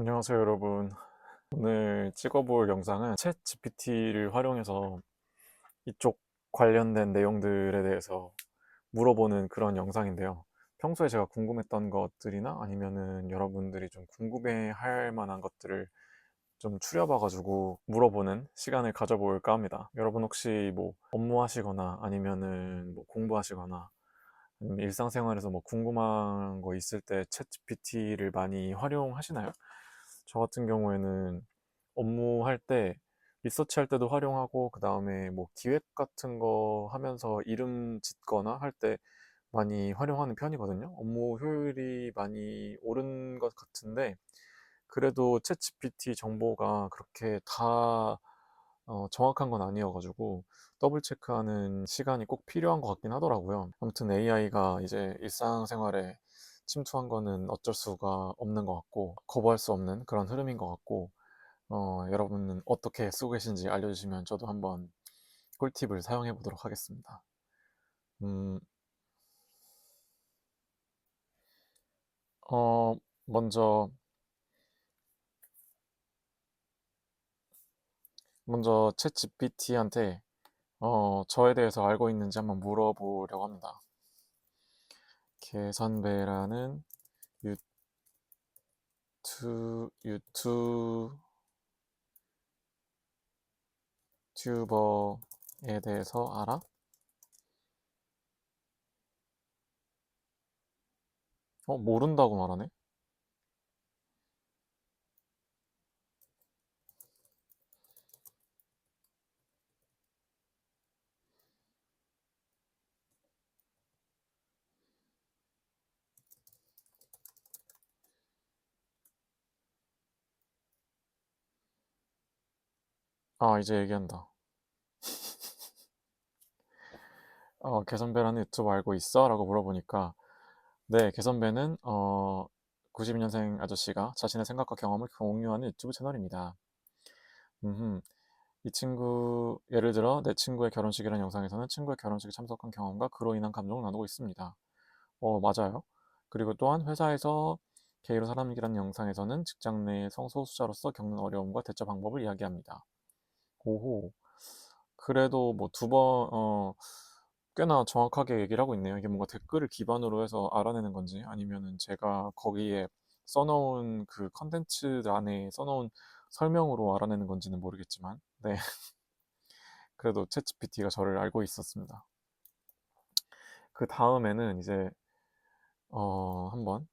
안녕하세요, 여러분. 오늘 찍어볼 영상은 챗 GPT를 활용해서 이쪽 관련된 내용들에 대해서 물어보는 그런 영상인데요. 평소에 제가 궁금했던 것들이나 아니면은 여러분들이 좀 궁금해 할 만한 것들을 좀 추려봐가지고 물어보는 시간을 가져볼까 합니다. 여러분 혹시 뭐 업무하시거나 아니면은 뭐 공부하시거나 아니면 일상생활에서 뭐 궁금한 거 있을 때 챗 GPT를 많이 활용하시나요? 저 같은 경우에는 업무할 때 리서치 할 때도 활용하고 그 다음에 뭐 기획 같은 거 하면서 이름 짓거나 할 때 많이 활용하는 편이거든요. 업무 효율이 많이 오른 것 같은데 그래도 챗 GPT 정보가 그렇게 다 정확한 건 아니어가지고 더블 체크하는 시간이 꼭 필요한 것 같긴 하더라고요. 아무튼 AI가 이제 일상생활에 침투한 거는 어쩔 수가 없는 것 같고 거부할 수 없는 그런 흐름인 것 같고 여러분은 어떻게 쓰고 계신지 알려주시면 저도 한번 꿀팁을 사용해 보도록 하겠습니다. 음, 어, 먼저 챗 GPT한테 저에 대해서 알고 있는지 한번 물어보려고 합니다. 계산배라는 유튜버에 대해서 알아? 모른다고 말하네? 아, 이제 얘기한다. 개선배라는 유튜버 알고 있어? 라고 물어보니까, 네, 개선배는, 92년생 아저씨가 자신의 생각과 경험을 공유하는 유튜브 채널입니다. 음흠. 이 친구, 예를 들어, 내 친구의 결혼식이라는 영상에서는 친구의 결혼식에 참석한 경험과 그로 인한 감정을 나누고 있습니다. 맞아요. 그리고 또한 회사에서 게이로 사람이라는 영상에서는 직장 내 성소수자로서 겪는 어려움과 대처 방법을 이야기합니다. 오호. 그래도 뭐 꽤나 정확하게 얘기를 하고 있네요. 이게 뭔가 댓글을 기반으로 해서 알아내는 건지 아니면은 제가 거기에 써놓은 그 컨텐츠 안에 써놓은 설명으로 알아내는 건지는 모르겠지만, 네. 그래도 챗GPT가 저를 알고 있었습니다. 그 다음에는 이제, 한번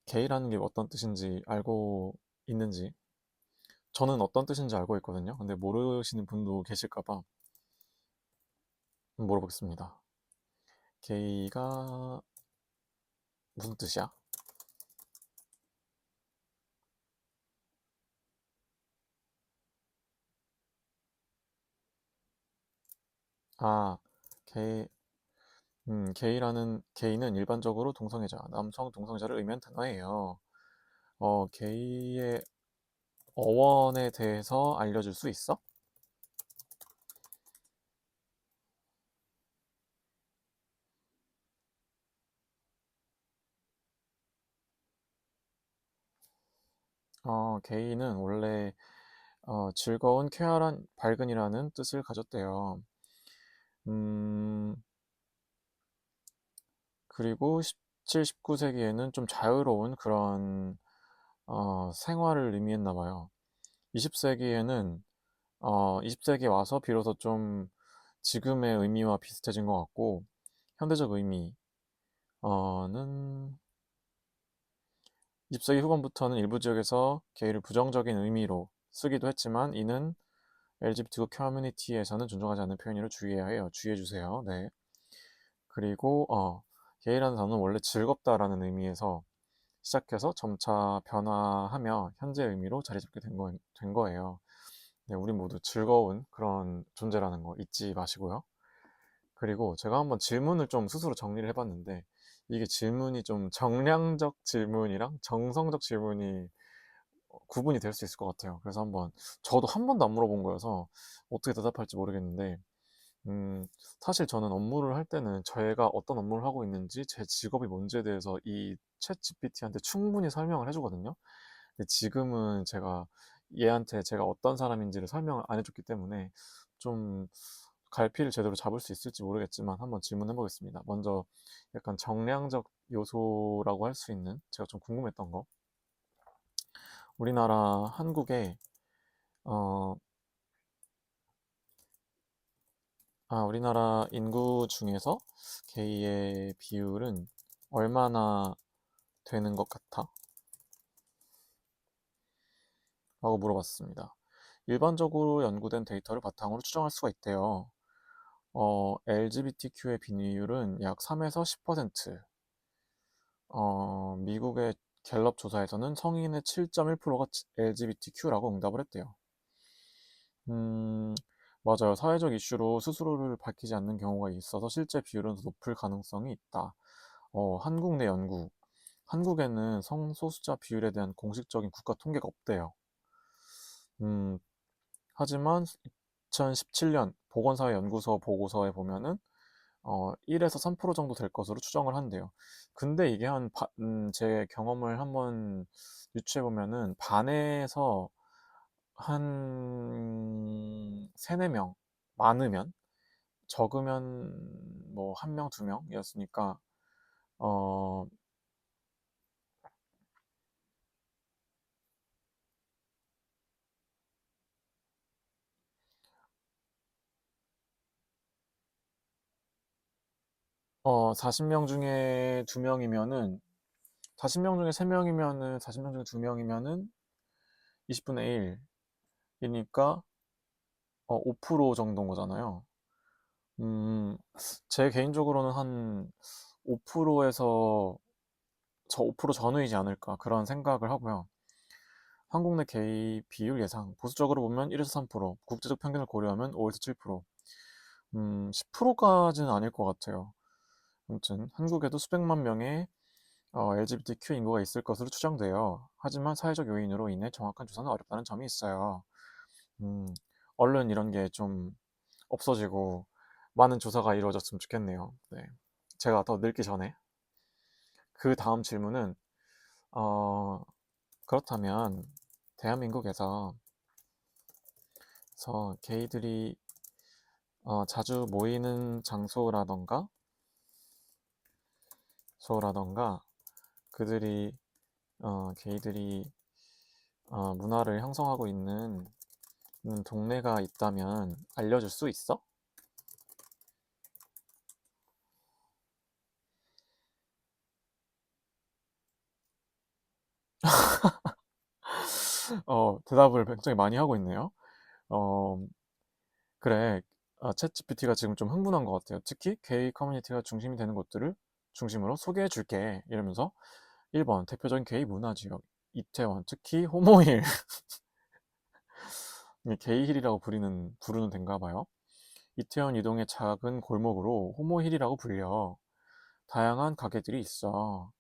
게이라는 게 어떤 뜻인지 알고 있는지, 저는 어떤 뜻인지 알고 있거든요. 근데 모르시는 분도 계실까봐 물어보겠습니다. 게이가 무슨 뜻이야? 아, 게이, 게이는 일반적으로 동성애자, 남성 동성애자를 의미한 단어예요. 게이의 어원에 대해서 알려줄 수 있어? 게이는 원래 즐거운, 쾌활한, 밝은이라는 뜻을 가졌대요. 음, 그리고 17, 19세기에는 좀 자유로운 그런 생활을 의미했나 봐요. 20세기에는 20세기에 와서 비로소 좀 지금의 의미와 비슷해진 것 같고 현대적 의미는 20세기 후반부터는 일부 지역에서 게이를 부정적인 의미로 쓰기도 했지만 이는 LGBT 커뮤니티에서는 존중하지 않는 표현이라 주의해야 해요. 주의해 주세요. 네. 그리고 게이라는 단어는 원래 즐겁다라는 의미에서 시작해서 점차 변화하며 현재 의미로 자리 잡게 된 거예요. 네, 우리 모두 즐거운 그런 존재라는 거 잊지 마시고요. 그리고 제가 한번 질문을 좀 스스로 정리를 해봤는데 이게 질문이 좀 정량적 질문이랑 정성적 질문이 구분이 될 수 있을 것 같아요. 그래서 한번 저도 한 번도 안 물어본 거여서 어떻게 대답할지 모르겠는데 음, 사실 저는 업무를 할 때는 제가 어떤 업무를 하고 있는지 제 직업이 뭔지에 대해서 이 챗 GPT한테 충분히 설명을 해주거든요. 근데 지금은 제가 얘한테 제가 어떤 사람인지를 설명을 안 해줬기 때문에 좀 갈피를 제대로 잡을 수 있을지 모르겠지만 한번 질문해 보겠습니다. 먼저 약간 정량적 요소라고 할 수 있는 제가 좀 궁금했던 거. 우리나라 한국에 어, 우리나라 인구 중에서 게이의 비율은 얼마나 되는 것 같아? 라고 물어봤습니다. 일반적으로 연구된 데이터를 바탕으로 추정할 수가 있대요. LGBTQ의 비율은 약 3에서 10%. 미국의 갤럽 조사에서는 성인의 7.1%가 LGBTQ라고 응답을 했대요. 음, 맞아요. 사회적 이슈로 스스로를 밝히지 않는 경우가 있어서 실제 비율은 더 높을 가능성이 있다. 한국 내 연구. 한국에는 성소수자 비율에 대한 공식적인 국가 통계가 없대요. 음, 하지만 2017년 보건사회연구소 보고서에 보면은 1에서 3% 정도 될 것으로 추정을 한대요. 근데 이게 제 경험을 한번 유추해 보면은 반에서 한 3, 4명, 많으면 적으면 뭐 1명, 2명이었으니까 어, 40명 중에 2명이면은 40명 중에 3명이면은 40명 중에 2명이면은 20분의 1이니까 5% 정도인 거잖아요. 제 개인적으로는 한 5%에서 저 5% 전후이지 않을까 그런 생각을 하고요. 한국 내 게이 비율 예상 보수적으로 보면 1에서 3%, 국제적 평균을 고려하면 5에서 7%, 10%까지는 아닐 것 같아요. 아무튼 한국에도 수백만 명의 LGBTQ 인구가 있을 것으로 추정돼요. 하지만 사회적 요인으로 인해 정확한 조사는 어렵다는 점이 있어요. 음, 얼른 이런 게 좀 없어지고 많은 조사가 이루어졌으면 좋겠네요. 네. 제가 더 늙기 전에. 그 다음 질문은, 어, 그렇다면 대한민국에서 게이들이 자주 모이는 장소라던가 그들이 게이들이 문화를 형성하고 있는 동네가 있다면 알려줄 수 있어? 대답을 굉장히 많이 하고 있네요. 어, 그래. 챗 GPT가 지금 좀 흥분한 것 같아요. 특히 게이 커뮤니티가 중심이 되는 곳들을 중심으로 소개해 줄게. 이러면서 1번 대표적인 게이 문화 지역 이태원, 특히 호모힐. 이게 게이힐이라고 부르는 데인가 봐요. 이태원 이동의 작은 골목으로 호모힐이라고 불려. 다양한 가게들이 있어.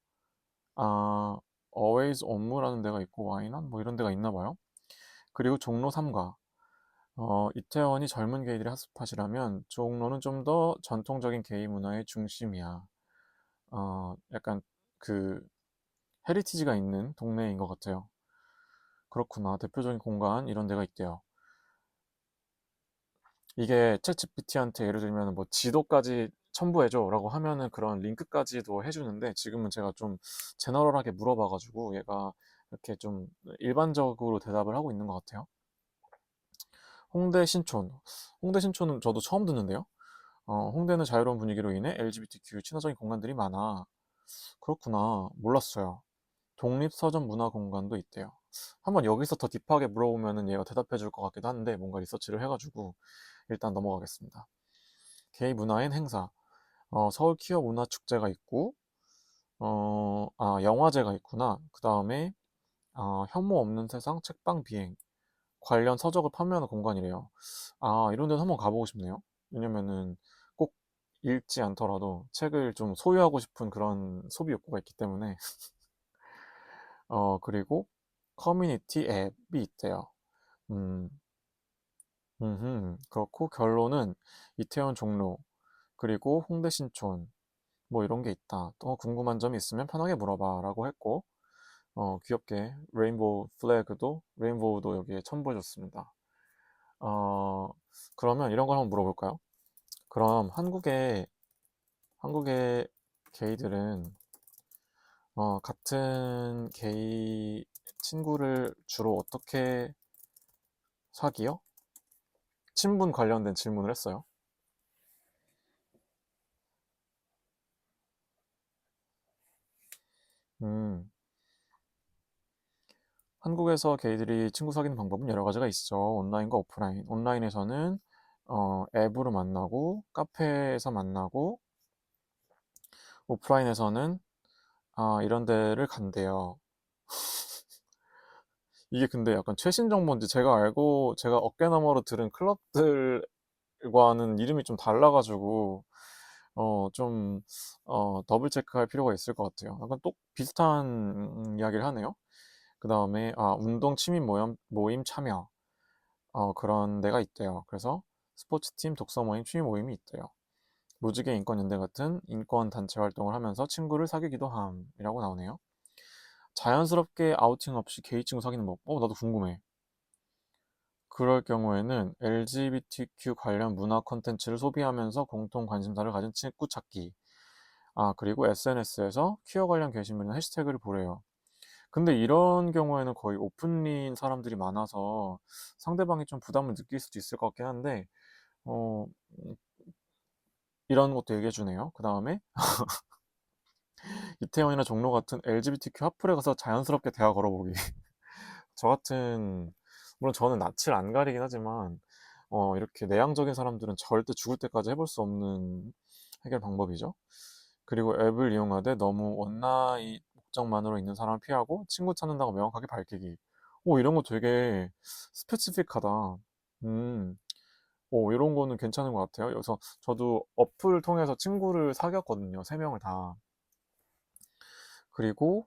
아, Always On무라는 데가 있고 와이넌 뭐 이런 데가 있나 봐요. 그리고 종로 3가. 이태원이 젊은 게이들의 핫스팟이라면 종로는 좀 더 전통적인 게이 문화의 중심이야. 약간 그 헤리티지가 있는 동네인 것 같아요. 그렇구나. 대표적인 공간 이런 데가 있대요. 이게 챗GPT한테 예를 들면 뭐 지도까지 첨부해줘라고 하면은 그런 링크까지도 해주는데 지금은 제가 좀 제너럴하게 물어봐가지고 얘가 이렇게 좀 일반적으로 대답을 하고 있는 것 같아요. 홍대 신촌. 홍대 신촌은 저도 처음 듣는데요. 홍대는 자유로운 분위기로 인해 LGBTQ 친화적인 공간들이 많아. 그렇구나. 몰랐어요. 독립서점문화공간도 있대요. 한번 여기서 더 딥하게 물어보면은 얘가 대답해 줄 것 같기도 한데 뭔가 리서치를 해가지고 일단 넘어가겠습니다. 게이 문화엔 행사. 서울 퀴어 문화축제가 있고, 영화제가 있구나. 그 다음에, 혐오 없는 세상 책방 비행. 관련 서적을 판매하는 공간이래요. 이런 데는 한번 가보고 싶네요. 왜냐면은 꼭 읽지 않더라도 책을 좀 소유하고 싶은 그런 소비 욕구가 있기 때문에. 그리고 커뮤니티 앱이 있대요. 음, 그렇고 결론은 이태원 종로, 그리고 홍대 신촌, 뭐 이런 게 있다. 또 궁금한 점이 있으면 편하게 물어봐 라고 했고, 귀엽게 레인보우도 여기에 첨부해줬습니다. 어, 그러면 이런 걸 한번 물어볼까요? 그럼 한국의 게이들은 같은 게이 친구를 주로 어떻게 사귀어? 친분 관련된 질문을 했어요. 음, 한국에서 게이들이 친구 사귀는 방법은 여러 가지가 있죠. 온라인과 오프라인. 온라인에서는 앱으로 만나고 카페에서 만나고 오프라인에서는 이런 데를 간대요. 이게 근데 약간 최신 정보인지 제가 어깨너머로 들은 클럽들과는 이름이 좀 달라가지고 좀 더블 체크할 필요가 있을 것 같아요. 약간 또 비슷한 이야기를 하네요. 그 다음에 운동 취미 모임 참여 그런 데가 있대요. 그래서 스포츠팀, 독서 모임, 취미 모임이 있대요. 무지개 인권연대 같은 인권 단체 활동을 하면서 친구를 사귀기도 함이라고 나오네요. 자연스럽게 아우팅 없이 게이 친구 사귀는 법. 나도 궁금해. 그럴 경우에는 LGBTQ 관련 문화 콘텐츠를 소비하면서 공통 관심사를 가진 친구 찾기. 그리고 SNS에서 퀴어 관련 게시물이나 해시태그를 보래요. 근데 이런 경우에는 거의 오픈린 사람들이 많아서 상대방이 좀 부담을 느낄 수도 있을 것 같긴 한데, 어, 이런 것도 얘기해 주네요. 그 다음에 이태원이나 종로 같은 LGBTQ 화풀에 가서 자연스럽게 대화 걸어보기. 저 같은, 물론 저는 낯을 안 가리긴 하지만, 이렇게 내향적인 사람들은 절대 죽을 때까지 해볼 수 없는 해결 방법이죠. 그리고 앱을 이용하되 너무 원나잇 목적만으로 있는 사람을 피하고 친구 찾는다고 명확하게 밝히기. 이런 거 되게 스페시픽하다. 음, 이런 거는 괜찮은 것 같아요. 그래서 저도 어플 통해서 친구를 사귀었거든요. 세 명을 다. 그리고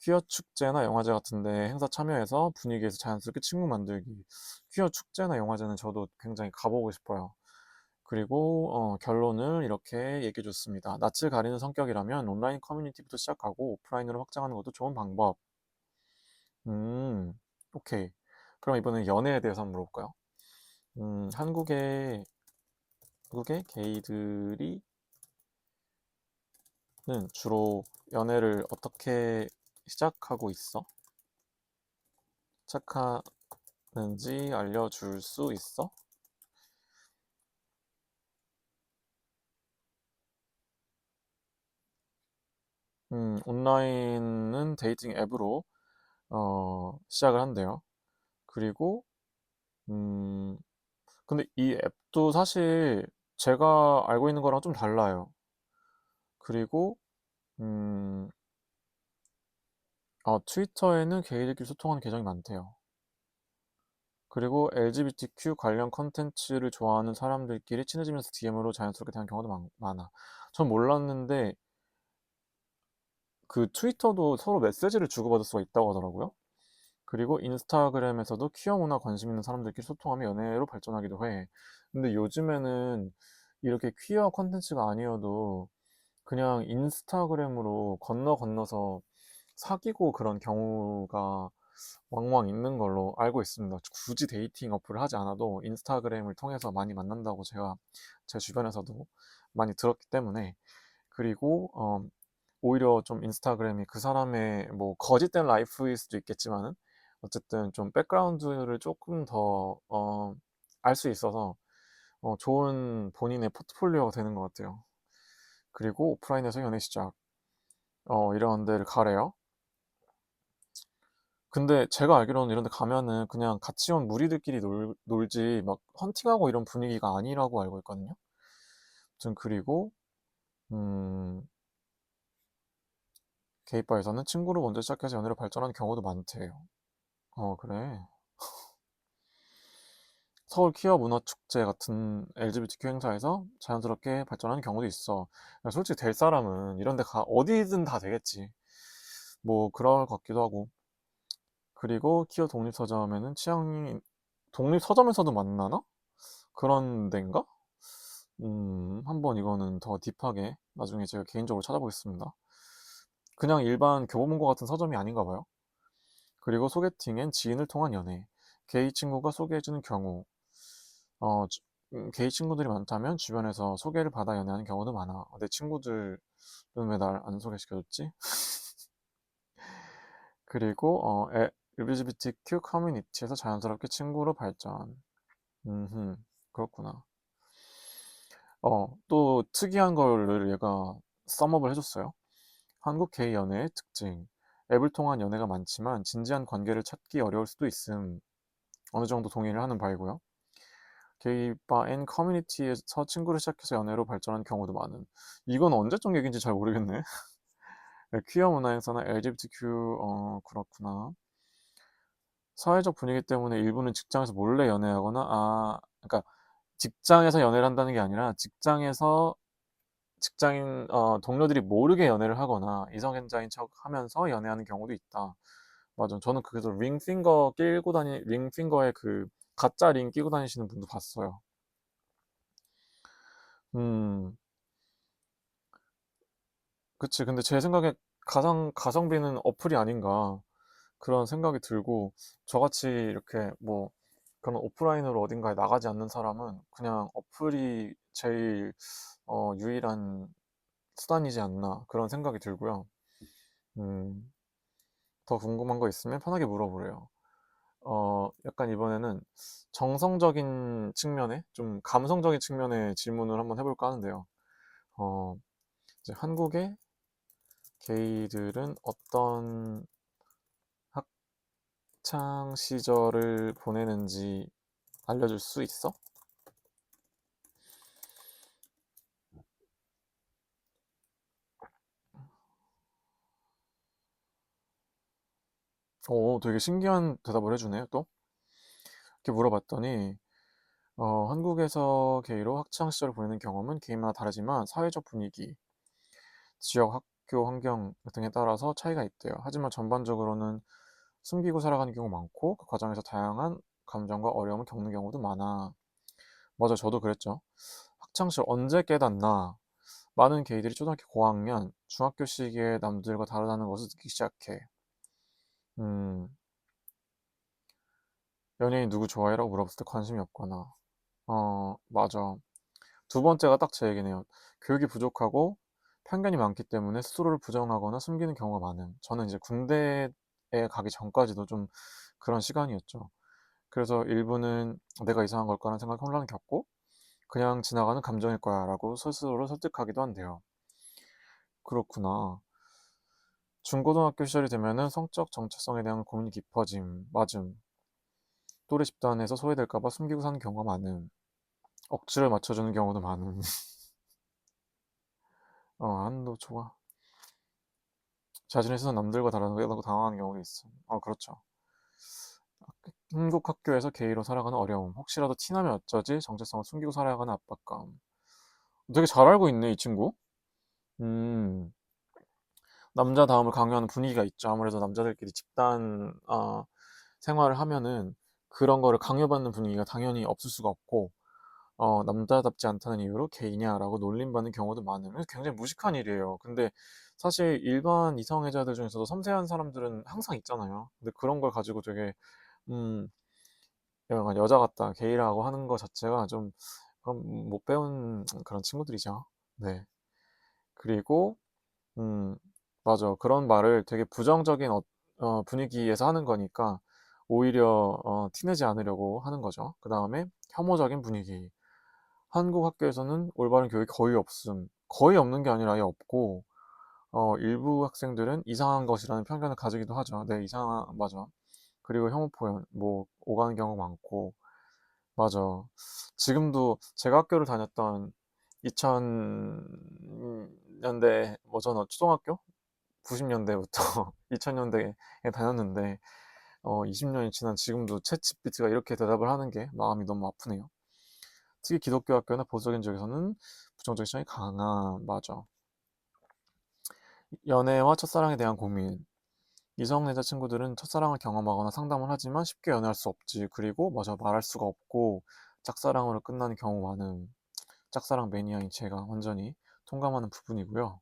퀴어 축제나 영화제 같은데 행사 참여해서 분위기에서 자연스럽게 친구 만들기. 퀴어 축제나 영화제는 저도 굉장히 가보고 싶어요. 그리고 결론을 이렇게 얘기해 줬습니다. 낯을 가리는 성격이라면 온라인 커뮤니티부터 시작하고 오프라인으로 확장하는 것도 좋은 방법. 음, 오케이. 그럼 이번엔 연애에 대해서 한번 물어볼까요? 한국의 게이들이 주로 연애를 어떻게 시작하고 있어? 시작하는지 알려줄 수 있어? 온라인은 데이팅 앱으로 시작을 한대요. 그리고 음, 근데 이 앱도 사실 제가 알고 있는 거랑 좀 달라요. 그리고 음, 트위터에는 게이들끼리 소통하는 계정이 많대요. 그리고 LGBTQ 관련 컨텐츠를 좋아하는 사람들끼리 친해지면서 DM으로 자연스럽게 대한 경우도 많아. 전 몰랐는데 그 트위터도 서로 메시지를 주고받을 수가 있다고 하더라고요. 그리고 인스타그램에서도 퀴어 문화 관심 있는 사람들끼리 소통하며 연애로 발전하기도 해. 근데 요즘에는 이렇게 퀴어 컨텐츠가 아니어도 그냥 인스타그램으로 건너서 사귀고 그런 경우가 왕왕 있는 걸로 알고 있습니다. 굳이 데이팅 어플을 하지 않아도 인스타그램을 통해서 많이 만난다고 제가 제 주변에서도 많이 들었기 때문에. 그리고 오히려 좀 인스타그램이 그 사람의 뭐 거짓된 라이프일 수도 있겠지만은 어쨌든 좀 백그라운드를 조금 더 알 수 있어서 좋은 본인의 포트폴리오가 되는 것 같아요. 그리고 오프라인에서 연애 시작 이런 데를 가래요. 근데 제가 알기로는 이런 데 가면은 그냥 같이 온 무리들끼리 놀지 막 헌팅하고 이런 분위기가 아니라고 알고 있거든요. 아무튼 그리고 음, 게이바에서는 친구를 먼저 시작해서 연애로 발전하는 경우도 많대요. 그래. 서울 퀴어 문화 축제 같은 LGBTQ 행사에서 자연스럽게 발전하는 경우도 있어. 야, 솔직히 될 사람은 이런 데 어디든 다 되겠지. 뭐 그럴 것 같기도 하고. 그리고 퀴어 독립서점에는 독립서점에서도 만나나? 그런 데인가? 한번 이거는 더 딥하게 나중에 제가 개인적으로 찾아보겠습니다. 그냥 일반 교보문고 같은 서점이 아닌가 봐요. 그리고 소개팅엔 지인을 통한 연애. 게이 친구가 소개해주는 경우. 어, 게이 친구들이 많다면 주변에서 소개를 받아 연애하는 경우도 많아. 내 친구들은 왜 날 안 소개시켜줬지? 그리고 LGBTQ 커뮤니티에서 자연스럽게 친구로 발전. 그렇구나. 또 특이한 거를 얘가 썸업을 해줬어요. 한국 게이 연애의 특징. 앱을 통한 연애가 많지만 진지한 관계를 찾기 어려울 수도 있음. 어느 정도 동의를 하는 바이고요. 게이바 앤 커뮤니티에서 친구를 시작해서 연애로 발전하는 경우도 많은. 이건 언제적 얘기인지 잘 모르겠네. 네, 퀴어 문화에서는 LGBTQ 그렇구나. 사회적 분위기 때문에 일부는 직장에서 몰래 연애하거나 그러니까 직장에서 연애를 한다는 게 아니라 직장에서 직장인 동료들이 모르게 연애를 하거나 이성애자인 척 하면서 연애하는 경우도 있다. 맞아. 저는 그래서 링핑거에 그 가짜 링 끼고 다니시는 분도 봤어요. 음, 그치. 근데 제 생각에 가성비는 어플이 아닌가 그런 생각이 들고 저같이 이렇게 뭐 그런 오프라인으로 어딘가에 나가지 않는 사람은 그냥 어플이 제일 유일한 수단이지 않나 그런 생각이 들고요. 음, 더 궁금한 거 있으면 편하게 물어보래요. 약간 이번에는 정성적인 측면에, 좀 감성적인 측면의 질문을 한번 해볼까 하는데요. 어, 이제 한국의 게이들은 어떤 학창 시절을 보내는지 알려줄 수 있어? 되게 신기한 대답을 해주네요, 또. 이렇게 물어봤더니, 한국에서 게이로 학창 시절을 보내는 경험은 개인마다 다르지만 사회적 분위기, 지역 학교 환경 등에 따라서 차이가 있대요. 하지만 전반적으로는 숨기고 살아가는 경우가 많고 그 과정에서 다양한 감정과 어려움을 겪는 경우도 많아. 맞아, 저도 그랬죠. 학창 시절 언제 깨닫나? 많은 게이들이 초등학교 고학년, 중학교 시기에 남들과 다르다는 것을 느끼기 시작해. 음, 연예인 누구 좋아해라고 물어봤을 때 관심이 없거나. 맞아. 두 번째가 딱 제 얘기네요. 교육이 부족하고 편견이 많기 때문에 스스로를 부정하거나 숨기는 경우가 많음. 저는 이제 군대에 가기 전까지도 좀 그런 시간이었죠. 그래서 일부는 내가 이상한 걸까라는 생각 혼란을 겪고 그냥 지나가는 감정일 거야 라고 스스로를 설득하기도 한대요. 그렇구나. 중고등학교 시절이 되면은 성적 정체성에 대한 고민이 깊어짐. 맞음. 또래 집단에서 소외될까봐 숨기고 사는 경우가 많음. 억지를 맞춰주는 경우도 많음. 한도 좋아. 자신의 시선 남들과 다르다고 당황하는 경우도 있어. 그렇죠. 한국 학교에서 게이로 살아가는 어려움. 혹시라도 티나면 어쩌지? 정체성을 숨기고 살아가는 압박감. 되게 잘 알고 있네, 이 친구. 음, 남자다움을 강요하는 분위기가 있죠. 아무래도 남자들끼리 집단 생활을 하면은 그런 거를 강요받는 분위기가 당연히 없을 수가 없고, 남자답지 않다는 이유로 게이냐라고 놀림받는 경우도 많은 굉장히 무식한 일이에요. 근데 사실 일반 이성애자들 중에서도 섬세한 사람들은 항상 있잖아요. 근데 그런 걸 가지고 되게 음, 약간 여자 같다, 게이라고 하는 것 자체가 좀 못 배운 그런 친구들이죠. 네. 그리고 음, 맞아. 그런 말을 되게 부정적인 분위기에서 하는 거니까 오히려 티내지 않으려고 하는 거죠. 그 다음에 혐오적인 분위기. 한국 학교에서는 올바른 교육이 거의 없음. 거의 없는 게 아니라 아예 없고, 일부 학생들은 이상한 것이라는 편견을 가지기도 하죠. 네, 맞아. 그리고 혐오 표현, 뭐, 오가는 경우가 많고, 맞아. 지금도 제가 학교를 다녔던 2000년대, 뭐 저는 초등학교? 90년대부터 2000년대에 다녔는데, 20년이 지난 지금도 챗 GPT가 이렇게 대답을 하는 게 마음이 너무 아프네요. 특히 기독교 학교나 보수적인 지역에서는 부정적 시선이 강한, 맞아. 연애와 첫사랑에 대한 고민. 이성애자 친구들은 첫사랑을 경험하거나 상담을 하지만 쉽게 연애할 수 없지. 그리고 맞아, 말할 수가 없고 짝사랑으로 끝나는 경우 많은 짝사랑 매니아인 제가 완전히 통감하는 부분이고요.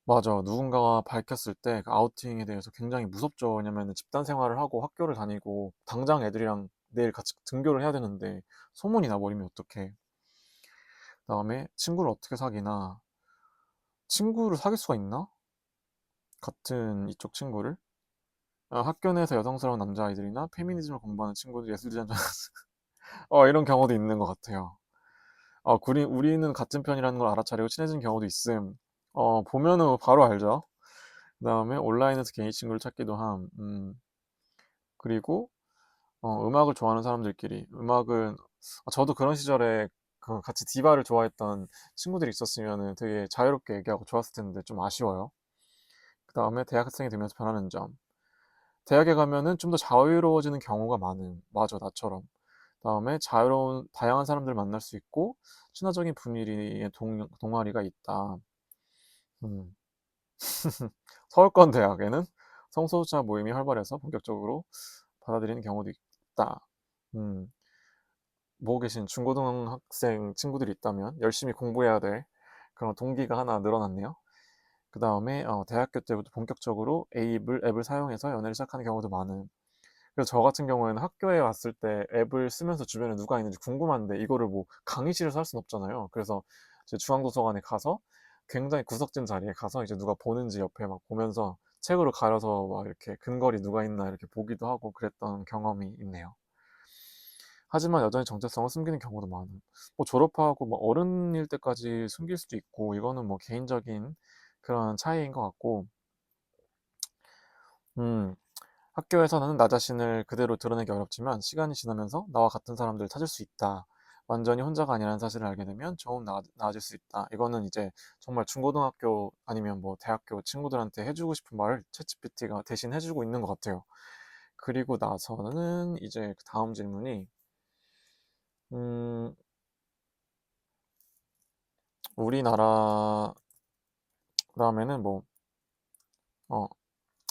맞아. 누군가가 밝혔을 때 그 아우팅에 대해서 굉장히 무섭죠. 왜냐면 집단 생활을 하고 학교를 다니고 당장 애들이랑 내일 같이 등교를 해야 되는데 소문이 나버리면 어떡해. 그다음에 친구를 어떻게 사귀나? 친구를 사귈 수가 있나? 같은 이쪽 친구를? 학교 내에서 여성스러운 남자아이들이나 페미니즘을 공부하는 친구들, 예술디자인 이런 경우도 있는 것 같아요. 우리는 같은 편이라는 걸 알아차리고 친해진 경우도 있음. 보면은 바로 알죠. 그다음에 온라인에서 개인 친구를 찾기도 함. 그리고 음악을 좋아하는 사람들끼리 저도 그런 시절에 그 같이 디바를 좋아했던 친구들이 있었으면 되게 자유롭게 얘기하고 좋았을 텐데 좀 아쉬워요. 그다음에 대학생이 되면서 변하는 점. 대학에 가면은 좀 더 자유로워지는 경우가 많음. 맞아, 나처럼. 그다음에 자유로운 다양한 사람들 만날 수 있고 친화적인 분위기의 동아리가 있다. 음. 서울권 대학에는 성소수자 모임이 활발해서 본격적으로 받아들이는 경우도 있다. 음. 보고 계신 중고등학생 친구들이 있다면 열심히 공부해야 될 그런 동기가 하나 늘어났네요. 그 다음에 대학교 때부터 본격적으로 앱을 사용해서 연애를 시작하는 경우도 많은. 그래서 저 같은 경우에는 학교에 왔을 때 앱을 쓰면서 주변에 누가 있는지 궁금한데 이거를 뭐 강의실에서 할 수는 없잖아요. 그래서 이제 중앙도서관에 가서 굉장히 구석진 자리에 가서 이제 누가 보는지 옆에 막 보면서 책으로 가려서 막 이렇게 근거리 누가 있나 이렇게 보기도 하고 그랬던 경험이 있네요. 하지만 여전히 정체성을 숨기는 경우도 많은. 뭐 졸업하고 뭐 어른일 때까지 숨길 수도 있고 이거는 뭐 개인적인 그런 차이인 것 같고, 음, 학교에서는 나 자신을 그대로 드러내기 어렵지만 시간이 지나면서 나와 같은 사람들을 찾을 수 있다. 완전히 혼자가 아니라는 사실을 알게 되면 조금 나아질 수 있다. 이거는 이제 정말 중고등학교 아니면 뭐 대학교 친구들한테 해주고 싶은 말을 챗GPT가 대신 해주고 있는 것 같아요. 그리고 나서는 이제 그 다음 질문이, 음, 우리나라, 그다음에는 뭐, 어,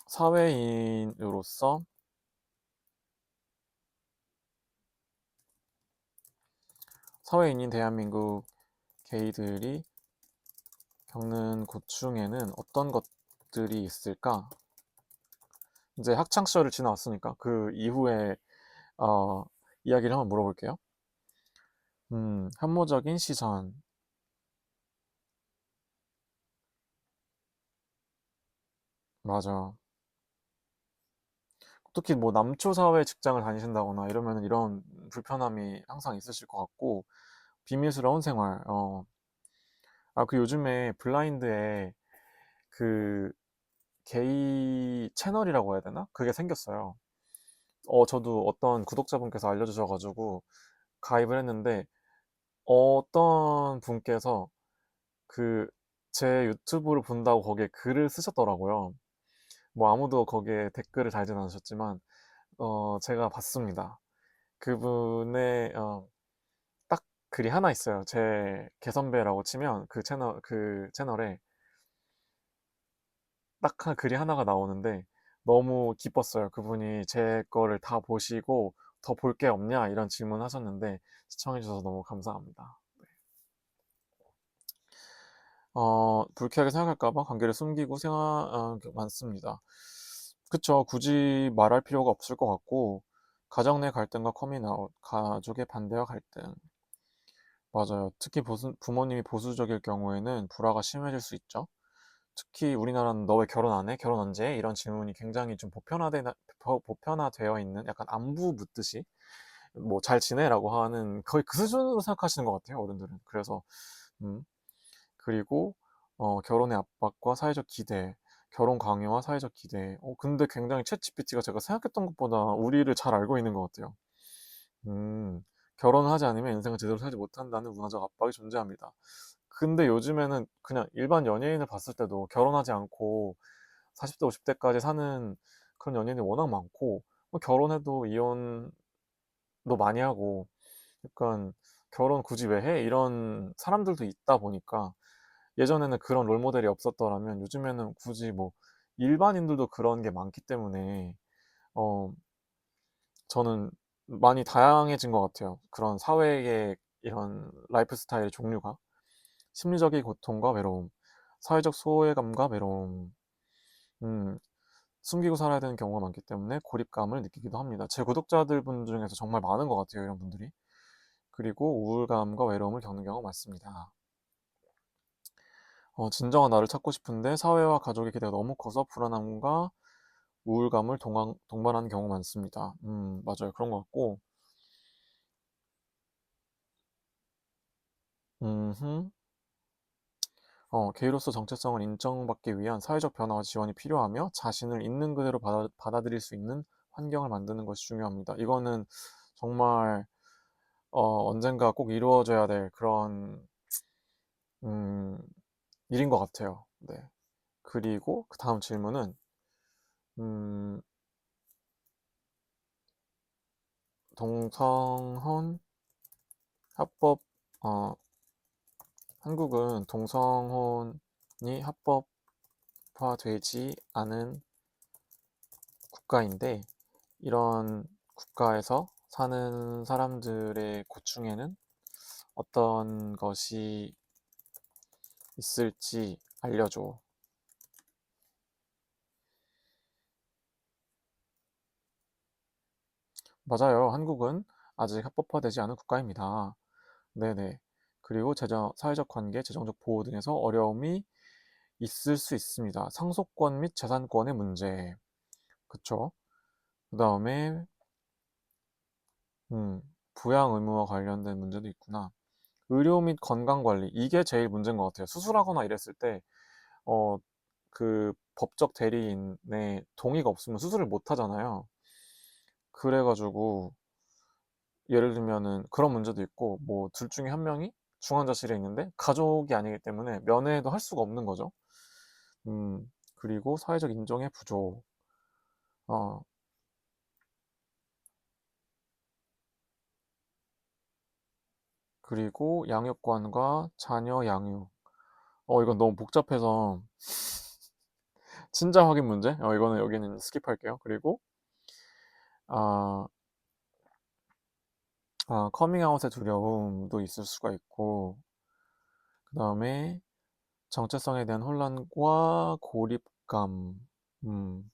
사회인으로서, 사회인인 대한민국 게이들이 겪는 고충에는 어떤 것들이 있을까? 이제 학창 시절을 지나왔으니까 그 이후에 어, 이야기를 한번 물어볼게요. 현모적인 시선, 맞아. 특히 뭐 남초 사회 직장을 다니신다거나 이러면 이런 불편함이 항상 있으실 것 같고, 비밀스러운 생활. 그 요즘에 블라인드에 그 게이 채널이라고 해야 되나? 그게 생겼어요. 저도 어떤 구독자분께서 알려주셔가지고 가입을 했는데 어떤 분께서 그 제 유튜브를 본다고 거기에 글을 쓰셨더라고요. 뭐 아무도 거기에 댓글을 달진 않으셨지만 제가 봤습니다. 그분의 딱 글이 하나 있어요. 제 개선배라고 치면 그 채널에 딱 글이 하나가 나오는데 너무 기뻤어요. 그분이 제 거를 다 보시고 더 볼 게 없냐 이런 질문 하셨는데 시청해 주셔서 너무 감사합니다. 불쾌하게 생각할까 봐 관계를 숨기고 많습니다. 그쵸. 굳이 말할 필요가 없을 것 같고, 가정 내 갈등과 커밍아웃, 가족의 반대와 갈등. 맞아요. 특히 부모님이 보수적일 경우에는 불화가 심해질 수 있죠. 특히 우리나라는 너 왜 결혼 안 해? 결혼 언제 해? 이런 질문이 굉장히 좀 보편화되어 있는 약간 안부 묻듯이 뭐 잘 지내라고 하는 거의 그 수준으로 생각하시는 것 같아요, 어른들은. 그래서, 음, 그리고 결혼의 압박과 사회적 기대, 결혼 강요와 사회적 기대. 근데 굉장히 챗GPT가 제가 생각했던 것보다 우리를 잘 알고 있는 것 같아요. 음, 결혼을 하지 않으면 인생을 제대로 살지 못한다는 문화적 압박이 존재합니다. 근데 요즘에는 그냥 일반 연예인을 봤을 때도 결혼하지 않고 40대, 50대까지 사는 그런 연예인이 워낙 많고, 뭐 결혼해도 이혼도 많이 하고, 약간 결혼 굳이 왜 해? 이런 사람들도 있다 보니까 예전에는 그런 롤모델이 없었더라면 요즘에는 굳이 뭐 일반인들도 그런 게 많기 때문에 어, 저는 많이 다양해진 것 같아요. 그런 사회의 이런 라이프 스타일의 종류가. 심리적인 고통과 외로움. 사회적 소외감과 외로움. 음, 숨기고 살아야 되는 경우가 많기 때문에 고립감을 느끼기도 합니다. 제 구독자들 분 중에서 정말 많은 것 같아요, 이런 분들이. 그리고 우울감과 외로움을 겪는 경우가 많습니다. 진정한 나를 찾고 싶은데 사회와 가족의 기대가 너무 커서 불안함과 우울감을 동반하는 경우가 많습니다. 맞아요. 그런 것 같고, 음흠. 게이로서 정체성을 인정받기 위한 사회적 변화와 지원이 필요하며 자신을 있는 그대로 받아들일 수 있는 환경을 만드는 것이 중요합니다. 이거는 정말 언젠가 꼭 이루어져야 될 그런 음, 일인 것 같아요. 네. 그리고 그 다음 질문은 음, 동성혼 합법 어, 한국은 동성혼이 합법화되지 않은 국가인데 이런 국가에서 사는 사람들의 고충에는 어떤 것이 있을지 알려줘. 맞아요. 한국은 아직 합법화되지 않은 국가입니다. 네네. 그리고 사회적 관계, 재정적 보호 등에서 어려움이 있을 수 있습니다. 상속권 및 재산권의 문제. 그쵸? 그 다음에, 부양 의무와 관련된 문제도 있구나. 의료 및 건강 관리. 이게 제일 문제인 것 같아요. 수술하거나 이랬을 때, 어, 그 법적 대리인의 동의가 없으면 수술을 못 하잖아요. 그래가지고, 예를 들면은 그런 문제도 있고, 뭐, 둘 중에 한 명이 중환자실에 있는데, 가족이 아니기 때문에 면회도 할 수가 없는 거죠. 그리고 사회적 인정의 부족. 어, 그리고 양육관과 자녀 양육. 이건 너무 복잡해서 친자 확인 문제? 이거는 여기는 스킵할게요. 그리고 아, 커밍아웃의 두려움도 있을 수가 있고, 그 다음에 정체성에 대한 혼란과 고립감. 음,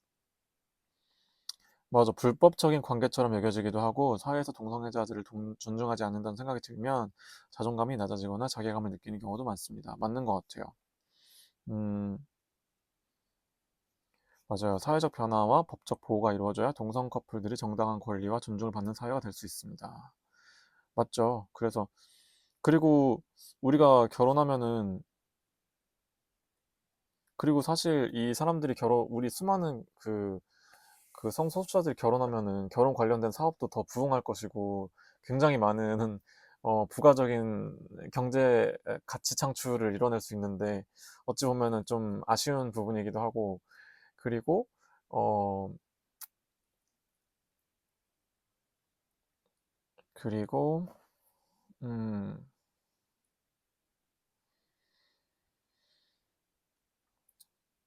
맞아. 불법적인 관계처럼 여겨지기도 하고, 사회에서 동성애자들을 존중하지 않는다는 생각이 들면 자존감이 낮아지거나 자괴감을 느끼는 경우도 많습니다. 맞는 것 같아요. 음, 맞아요. 사회적 변화와 법적 보호가 이루어져야 동성 커플들이 정당한 권리와 존중을 받는 사회가 될 수 있습니다. 맞죠? 그리고 우리가 결혼하면은, 그리고 사실 이 사람들이 우리 수많은 그 성소수자들이 결혼하면은 결혼 관련된 사업도 더 부흥할 것이고, 굉장히 많은, 부가적인 경제 가치 창출을 이뤄낼 수 있는데, 어찌 보면은 좀 아쉬운 부분이기도 하고, 그리고, 어, 그리고, 음,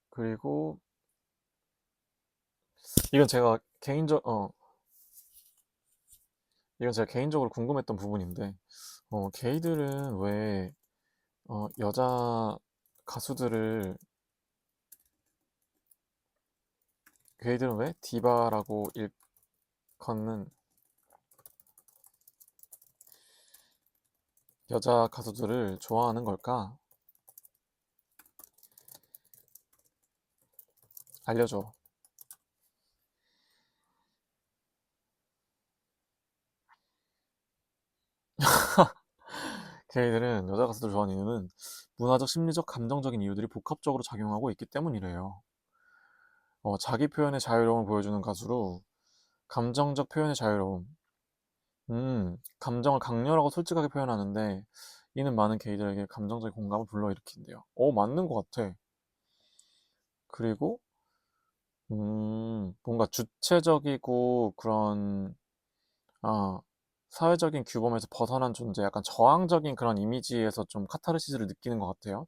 그리고, 이건 제가 이건 제가 개인적으로 궁금했던 부분인데, 게이들은 왜, 여자 가수들을, 게이들은 왜 디바라고 일컫는 여자 가수들을 좋아하는 걸까? 알려줘. 게이들은 여자 가수들을 좋아하는 이유는 문화적, 심리적, 감정적인 이유들이 복합적으로 작용하고 있기 때문이래요. 자기 표현의 자유로움을 보여주는 가수로 감정적 표현의 자유로움, 감정을 강렬하고 솔직하게 표현하는데 이는 많은 게이들에게 감정적 공감을 불러일으킨대요. 맞는 것 같아. 그리고 뭔가 주체적이고 그런 아, 사회적인 규범에서 벗어난 존재, 약간 저항적인 그런 이미지에서 좀 카타르시스를 느끼는 것 같아요.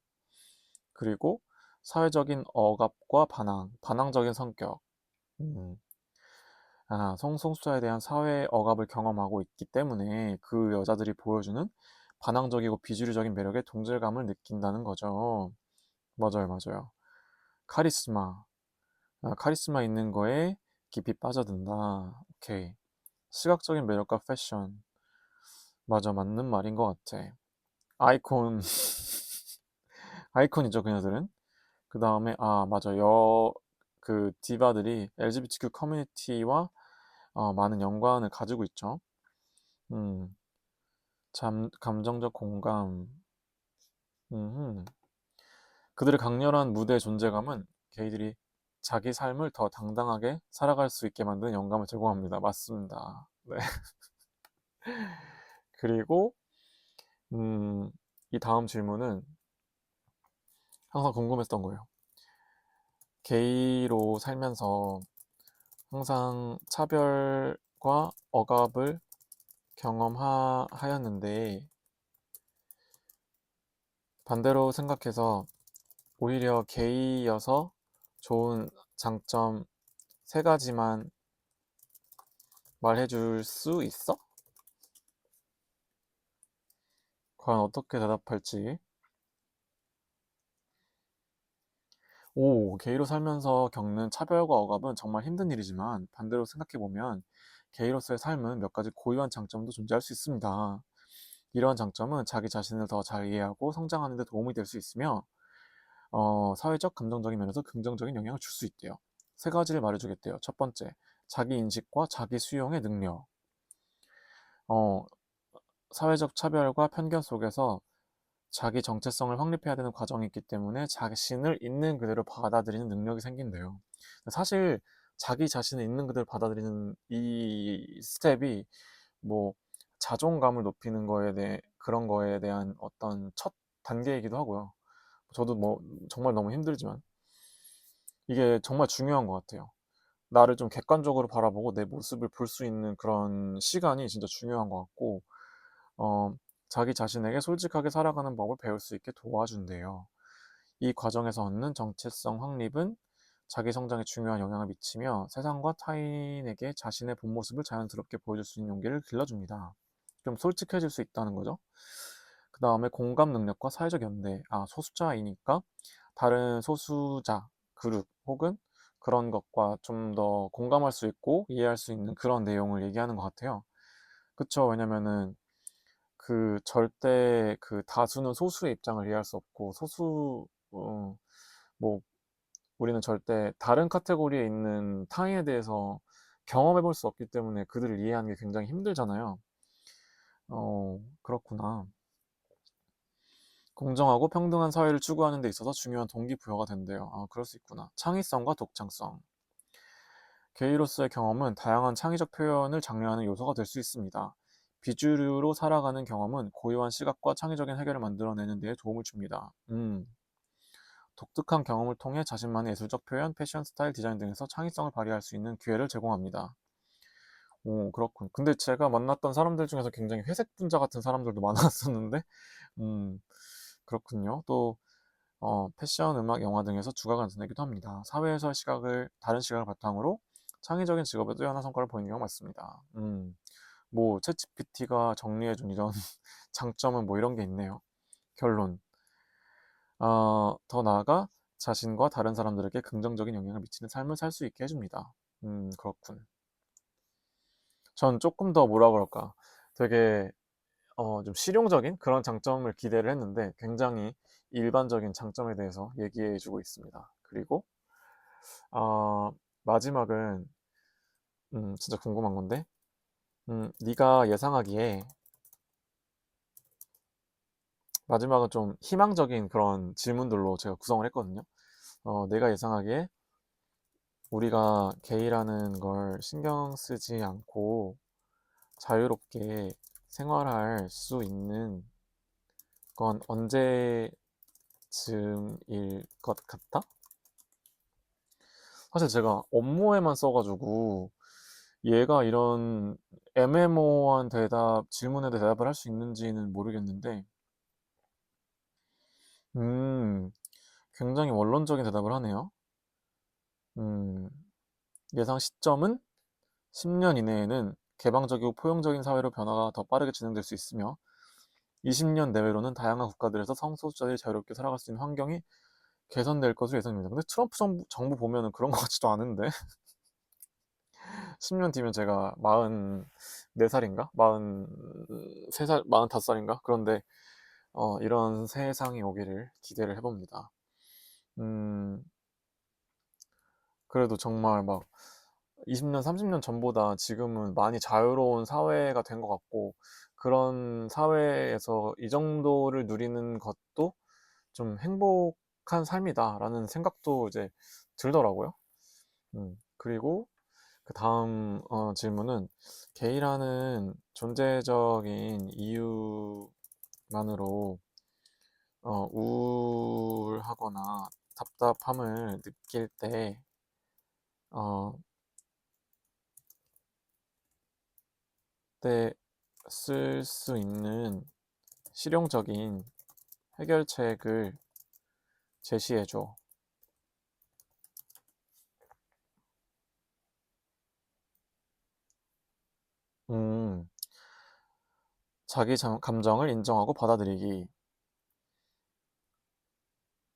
그리고 사회적인 억압과 반항적인 성격. 음, 성소수자에 대한 사회 억압을 경험하고 있기 때문에 그 여자들이 보여주는 반항적이고 비주류적인 매력에 동질감을 느낀다는 거죠. 맞아요, 맞아요. 카리스마. 아, 카리스마 있는 거에 깊이 빠져든다. 오케이. 시각적인 매력과 패션. 맞아, 맞는 말인 것 같아. 아이콘, 아이콘이죠, 그녀들은. 그 다음에, 아, 맞아. 그 디바들이 LGBTQ 커뮤니티와 많은 연관을 가지고 있죠. 음, 감정적 공감. 음, 그들의 강렬한 무대 존재감은 게이들이 자기 삶을 더 당당하게 살아갈 수 있게 만드는 영감을 제공합니다. 맞습니다. 네. 그리고, 음, 이 다음 질문은 항상 궁금했던 거예요. 게이로 살면서 항상 차별과 억압을 경험하였는데 반대로 생각해서 오히려 게이여서 좋은 장점 세 가지만 말해줄 수 있어? 과연 어떻게 대답할지. 오, 게이로 살면서 겪는 차별과 억압은 정말 힘든 일이지만 반대로 생각해보면 게이로서의 삶은 몇 가지 고유한 장점도 존재할 수 있습니다. 이러한 장점은 자기 자신을 더 잘 이해하고 성장하는 데 도움이 될 수 있으며 사회적, 감정적인 면에서 긍정적인 영향을 줄 수 있대요. 세 가지를 말해주겠대요. 첫 번째, 자기 인식과 자기 수용의 능력. 어, 사회적 차별과 편견 속에서 자기 정체성을 확립해야 되는 과정이 있기 때문에 자신을 있는 그대로 받아들이는 능력이 생긴대요. 사실 자기 자신을 있는 그대로 받아들이는 이 스텝이 뭐 자존감을 높이는 거에 대해 그런 거에 대한 어떤 첫 단계이기도 하고요. 저도 뭐 정말 너무 힘들지만 이게 정말 중요한 것 같아요. 나를 좀 객관적으로 바라보고 내 모습을 볼 수 있는 그런 시간이 진짜 중요한 것 같고, 어, 자기 자신에게 솔직하게 살아가는 법을 배울 수 있게 도와준대요. 이 과정에서 얻는 정체성 확립은 자기 성장에 중요한 영향을 미치며 세상과 타인에게 자신의 본 모습을 자연스럽게 보여줄 수 있는 용기를 길러줍니다. 좀 솔직해질 수 있다는 거죠. 그 다음에 공감 능력과 사회적 연대. 아, 소수자이니까 다른 소수자, 그룹 혹은 그런 것과 좀 더 공감할 수 있고 이해할 수 있는 그런 내용을 얘기하는 것 같아요. 그쵸? 왜냐면은 절대 그 다수는 소수의 입장을 이해할 수 없고 뭐 우리는 절대 다른 카테고리에 있는 타인에 대해서 경험해 볼 수 없기 때문에 그들을 이해하는 게 굉장히 힘들잖아요. 그렇구나. 공정하고 평등한 사회를 추구하는 데 있어서 중요한 동기부여가 된대요. 아, 그럴 수 있구나. 창의성과 독창성. 게이로서의 경험은 다양한 창의적 표현을 장려하는 요소가 될 수 있습니다. 비주류로 살아가는 경험은 고유한 시각과 창의적인 해결을 만들어내는 데 도움을 줍니다. 독특한 경험을 통해 자신만의 예술적 표현, 패션, 스타일, 디자인 등에서 창의성을 발휘할 수 있는 기회를 제공합니다. 오, 그렇군. 근데 제가 만났던 사람들 중에서 굉장히 회색 분자 같은 사람들도 많았었는데, 음, 그렇군요. 또, 패션, 음악, 영화 등에서 주각을 나타내기도 합니다. 사회에서의 다른 시각을 바탕으로 창의적인 직업에 뛰어난 성과를 보이는 경우가 많습니다. 뭐, 챗GPT가 정리해준 이런 장점은 뭐 이런 게 있네요. 결론. 더 나아가 자신과 다른 사람들에게 긍정적인 영향을 미치는 삶을 살 수 있게 해줍니다. 그렇군. 전 조금 더 뭐라 그럴까. 되게 좀 실용적인 그런 장점을 기대를 했는데 굉장히 일반적인 장점에 대해서 얘기해주고 있습니다. 그리고 마지막은 진짜 궁금한 건데, 네가 예상하기에 마지막은 좀 희망적인 그런 질문들로 제가 구성을 했거든요. 내가 예상하기에 우리가 게이라는 걸 신경 쓰지 않고 자유롭게 생활할 수 있는 건 언제쯤일 것 같다? 사실 제가 업무에만 써가지고 얘가 이런 애매모호한 질문에 대답을 할 수 있는지는 모르겠는데, 음, 굉장히 원론적인 대답을 하네요. 음, 예상 시점은 10년 이내에는 개방적이고 포용적인 사회로 변화가 더 빠르게 진행될 수 있으며 20년 내외로는 다양한 국가들에서 성소수자들이 자유롭게 살아갈 수 있는 환경이 개선될 것으로 예상됩니다. 근데 트럼프 정부 보면은 그런 것 같지도 않은데 10년 뒤면 제가 44살인가? 43살, 45살인가? 그런데 이런 세상이 오기를 기대를 해봅니다. 음, 그래도 정말 막 20년, 30년 전보다 지금은 많이 자유로운 사회가 된 것 같고, 그런 사회에서 이 정도를 누리는 것도 좀 행복한 삶이다라는 생각도 이제 들더라고요. 그리고 그 다음 질문은 게이라는 존재적인 이유만으로 우울하거나 답답함을 느낄 어, 때 쓸 수 있는 실용적인 해결책을 제시해줘. 음, 자기 감정을 인정하고 받아들이기.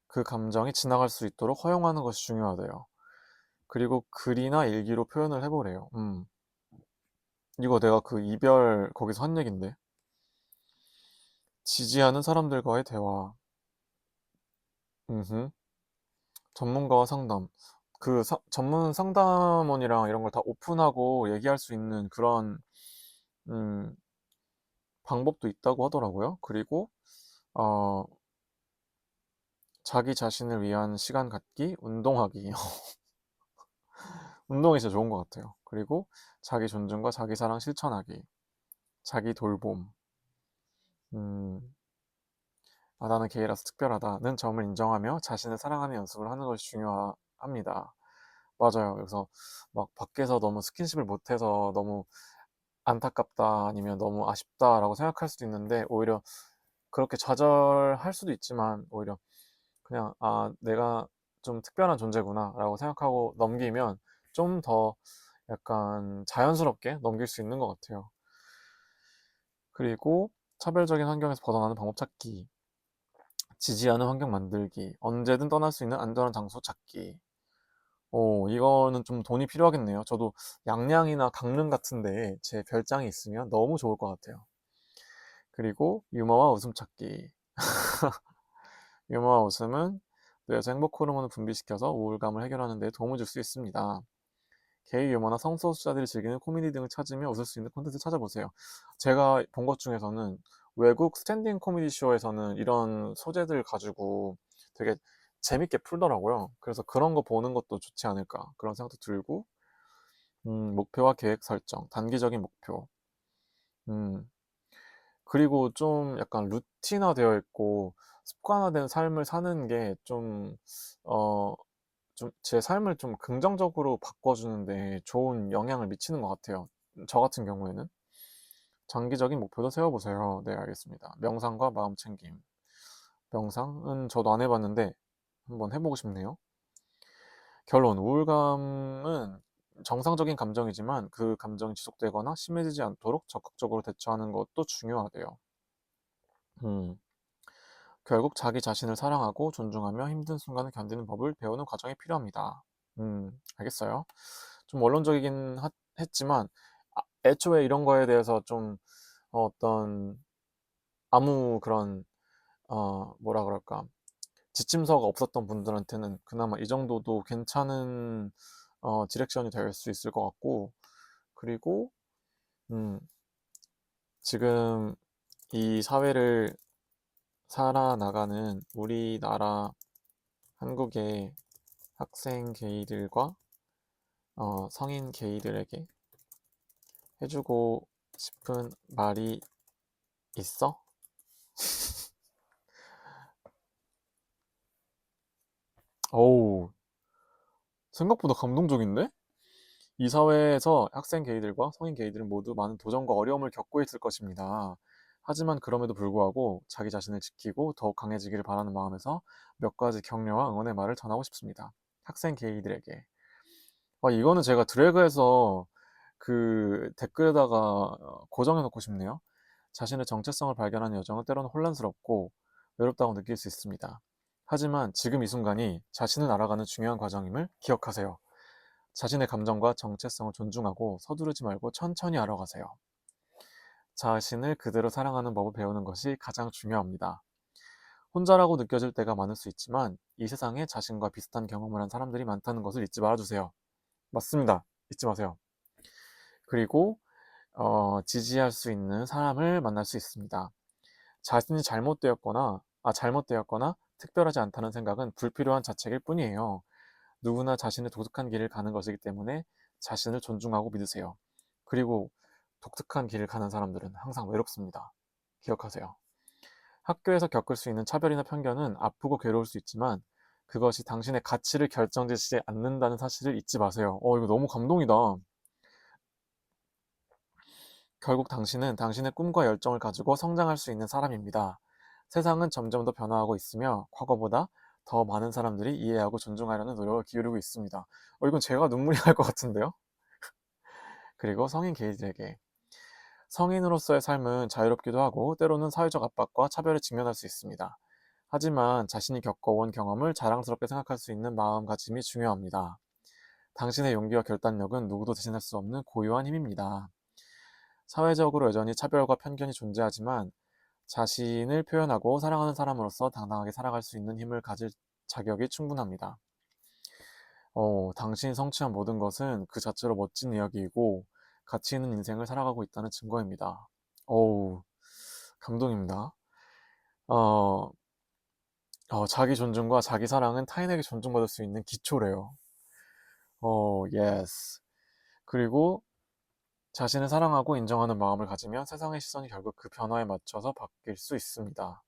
그 감정이 지나갈 수 있도록 허용하는 것이 중요하대요. 그리고 글이나 일기로 표현을 해보래요. 이거 내가 그 이별 거기서 한 얘긴데. 지지하는 사람들과의 대화. 음흠. 전문가와 상담. 그 전문 상담원이랑 이런 걸 다 오픈하고 얘기할 수 있는 그런 음, 방법도 있다고 하더라고요. 그리고 어, 자기 자신을 위한 시간 갖기, 운동하기. 운동이 진짜 좋은 것 같아요. 그리고 자기 존중과 자기 사랑 실천하기, 자기 돌봄. 음, 나는 게이라서 특별하다는 점을 인정하며 자신을 사랑하는 연습을 하는 것이 중요합니다. 맞아요. 그래서 막 밖에서 너무 스킨십을 못해서 너무 안타깝다 아니면 너무 아쉽다라고 생각할 수도 있는데 오히려 그렇게 좌절할 수도 있지만 오히려 그냥 내가 좀 특별한 존재구나라고 생각하고 넘기면 좀 더 약간 자연스럽게 넘길 수 있는 것 같아요. 그리고 차별적인 환경에서 벗어나는 방법 찾기, 지지하는 환경 만들기, 언제든 떠날 수 있는 안전한 장소 찾기. 이거는 좀 돈이 필요하겠네요. 저도 양양이나 강릉 같은데 제 별장이 있으면 너무 좋을 것 같아요. 그리고 유머와 웃음 찾기. 유머와 웃음은 뇌에서 행복 호르몬을 분비시켜서 우울감을 해결하는 데 도움을 줄 수 있습니다. 게이 유머나 성소수자들이 즐기는 코미디 등을 찾으며 웃을 수 있는 콘텐츠 찾아보세요. 제가 본 것 중에서는 외국 스탠딩 코미디 쇼에서는 이런 소재들 가지고 되게 재밌게 풀더라고요. 그래서 그런 거 보는 것도 좋지 않을까 그런 생각도 들고 목표와 계획 설정, 단기적인 목표. 음, 그리고 좀 약간 루틴화되어 있고 습관화된 삶을 사는 게 좀 제 삶을 좀 긍정적으로 바꿔주는데 좋은 영향을 미치는 것 같아요. 저 같은 경우에는. 장기적인 목표도 세워보세요. 네, 알겠습니다. 명상과 마음 챙김. 명상은 저도 안 해봤는데 한번 해보고 싶네요. 결론, 우울감은 정상적인 감정이지만 그 감정이 지속되거나 심해지지 않도록 적극적으로 대처하는 것도 중요하대요. 음, 결국 자기 자신을 사랑하고 존중하며 힘든 순간을 견디는 법을 배우는 과정이 필요합니다. 알겠어요. 좀 원론적이긴 했지만 애초에 이런 거에 대해서 좀 어떤 아무 그런 뭐라 그럴까 지침서가 없었던 분들한테는 그나마 이 정도도 괜찮은 디렉션이 될 수 있을 것 같고 그리고 음, 지금 이 사회를 살아나가는 우리나라 한국의 학생 게이들과 성인 게이들에게 해주고 싶은 말이 있어? 어우, 생각보다 감동적인데? 이 사회에서 학생 게이들과 성인 게이들은 모두 많은 도전과 어려움을 겪고 있을 것입니다. 하지만 그럼에도 불구하고 자기 자신을 지키고 더욱 강해지기를 바라는 마음에서 몇 가지 격려와 응원의 말을 전하고 싶습니다. 학생 게이들에게. 이거는 제가 드래그해서 그 댓글에다가 고정해 놓고 싶네요. 자신의 정체성을 발견하는 여정은 때로는 혼란스럽고 외롭다고 느낄 수 있습니다. 하지만 지금 이 순간이 자신을 알아가는 중요한 과정임을 기억하세요. 자신의 감정과 정체성을 존중하고 서두르지 말고 천천히 알아가세요. 자신을 그대로 사랑하는 법을 배우는 것이 가장 중요합니다. 혼자라고 느껴질 때가 많을 수 있지만 이 세상에 자신과 비슷한 경험을 한 사람들이 많다는 것을 잊지 말아주세요. 맞습니다. 잊지 마세요. 그리고 지지할 수 있는 사람을 만날 수 있습니다. 자신이 잘못되었거나 특별하지 않다는 생각은 불필요한 자책일 뿐이에요. 누구나 자신의 독특한 길을 가는 것이기 때문에 자신을 존중하고 믿으세요. 그리고 독특한 길을 가는 사람들은 항상 외롭습니다. 기억하세요. 학교에서 겪을 수 있는 차별이나 편견은 아프고 괴로울 수 있지만 그것이 당신의 가치를 결정짓지 않는다는 사실을 잊지 마세요. 이거 너무 감동이다. 결국 당신은 당신의 꿈과 열정을 가지고 성장할 수 있는 사람입니다. 세상은 점점 더 변화하고 있으며 과거보다 더 많은 사람들이 이해하고 존중하려는 노력을 기울이고 있습니다. 이건 제가 눈물이 날 것 같은데요? 그리고 성인 게이들에게 성인으로서의 삶은 자유롭기도 하고 때로는 사회적 압박과 차별에 직면할 수 있습니다. 하지만 자신이 겪어온 경험을 자랑스럽게 생각할 수 있는 마음가짐이 중요합니다. 당신의 용기와 결단력은 누구도 대신할 수 없는 고유한 힘입니다. 사회적으로 여전히 차별과 편견이 존재하지만 자신을 표현하고 사랑하는 사람으로서 당당하게 살아갈 수 있는 힘을 가질 자격이 충분합니다. 당신이 성취한 모든 것은 그 자체로 멋진 이야기이고 가치 있는 인생을 살아가고 있다는 증거입니다. 어우, 감동입니다. 어, 자기 존중과 자기 사랑은 타인에게 존중받을 수 있는 기초래요. 예스. 그리고 자신을 사랑하고 인정하는 마음을 가지면 세상의 시선이 결국 그 변화에 맞춰서 바뀔 수 있습니다.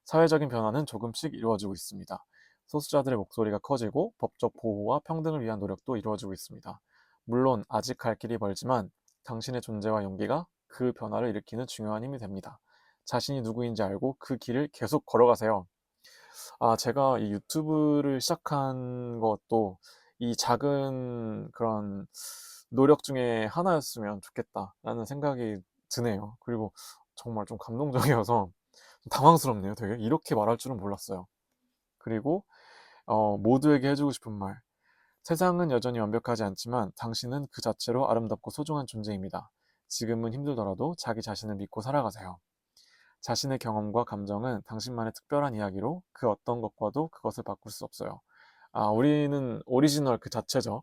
사회적인 변화는 조금씩 이루어지고 있습니다. 소수자들의 목소리가 커지고 법적 보호와 평등을 위한 노력도 이루어지고 있습니다. 물론 아직 갈 길이 멀지만 당신의 존재와 용기가 그 변화를 일으키는 중요한 힘이 됩니다. 자신이 누구인지 알고 그 길을 계속 걸어가세요. 제가 이 유튜브를 시작한 것도 이 작은 그런 노력 중에 하나였으면 좋겠다라는 생각이 드네요. 그리고 정말 좀 감동적이어서 당황스럽네요. 되게 이렇게 말할 줄은 몰랐어요. 그리고 모두에게 해주고 싶은 말. 세상은 여전히 완벽하지 않지만 당신은 그 자체로 아름답고 소중한 존재입니다. 지금은 힘들더라도 자기 자신을 믿고 살아가세요. 자신의 경험과 감정은 당신만의 특별한 이야기로 그 어떤 것과도 그것을 바꿀 수 없어요. 우리는 오리지널 그 자체죠.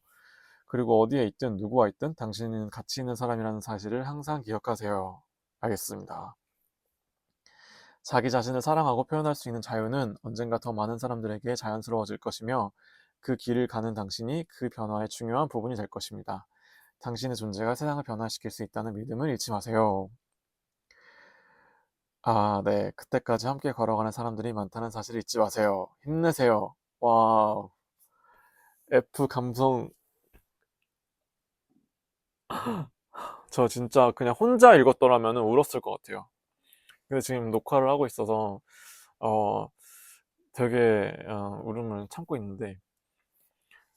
그리고 어디에 있든 누구와 있든 당신은 가치 있는 사람이라는 사실을 항상 기억하세요. 알겠습니다. 자기 자신을 사랑하고 표현할 수 있는 자유는 언젠가 더 많은 사람들에게 자연스러워질 것이며 그 길을 가는 당신이 그 변화의 중요한 부분이 될 것입니다. 당신의 존재가 세상을 변화시킬 수 있다는 믿음을 잃지 마세요. 네. 그때까지 함께 걸어가는 사람들이 많다는 사실을 잊지 마세요. 힘내세요. 와우. F 감성. 저 진짜 그냥 혼자 읽었더라면 울었을 것 같아요. 근데 지금 녹화를 하고 있어서, 어, 되게, 울음을 참고 있는데,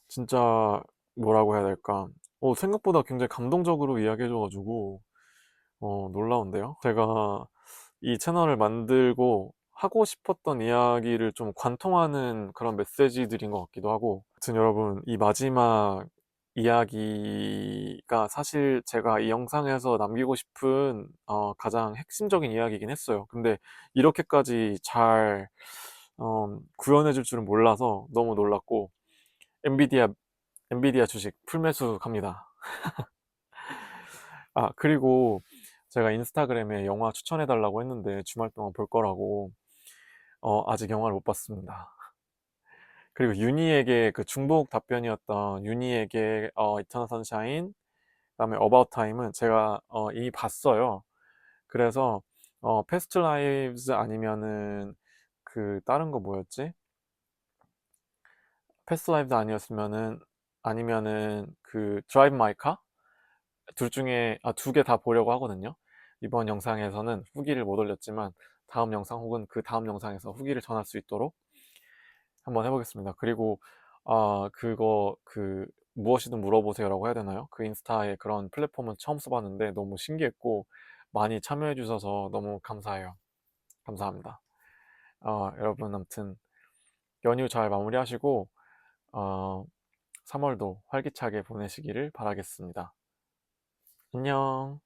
진짜, 뭐라고 해야 될까. 생각보다 굉장히 감동적으로 이야기해줘가지고, 놀라운데요? 제가 이 채널을 만들고 하고 싶었던 이야기를 좀 관통하는 그런 메시지들인 것 같기도 하고, 아무튼 여러분, 이 마지막 이야기가 사실 제가 이 영상에서 남기고 싶은 가장 핵심적인 이야기이긴 했어요. 근데 이렇게까지 잘 구현해 줄 줄은 몰라서 너무 놀랐고, 엔비디아 엔비디아 주식 풀매수 갑니다. 그리고 제가 인스타그램에 영화 추천해 달라고 했는데 주말 동안 볼 거라고, 아직 영화를 못 봤습니다. 그리고 윤희에게 그 중복 답변이었던 윤희에게 이터널 선샤인, 그다음에 어바웃 타임은 제가 이미 봤어요. 그래서 패스트 라이브즈 아니면은 그 다른 거 뭐였지? 패스트 라이브즈 아니면은 그 드라이브 마이 카? 둘 중에 두 개 다 보려고 하거든요. 이번 영상에서는 후기를 못 올렸지만 다음 영상 혹은 그 다음 영상에서 후기를 전할 수 있도록 한번 해보겠습니다. 그리고 그거 그 무엇이든 물어보세요라고 해야 되나요? 그 인스타의 그런 플랫폼은 처음 써봤는데 너무 신기했고 많이 참여해 주셔서 너무 감사해요. 감사합니다. 여러분 아무튼 연휴 잘 마무리하시고 3월도 활기차게 보내시기를 바라겠습니다. 안녕.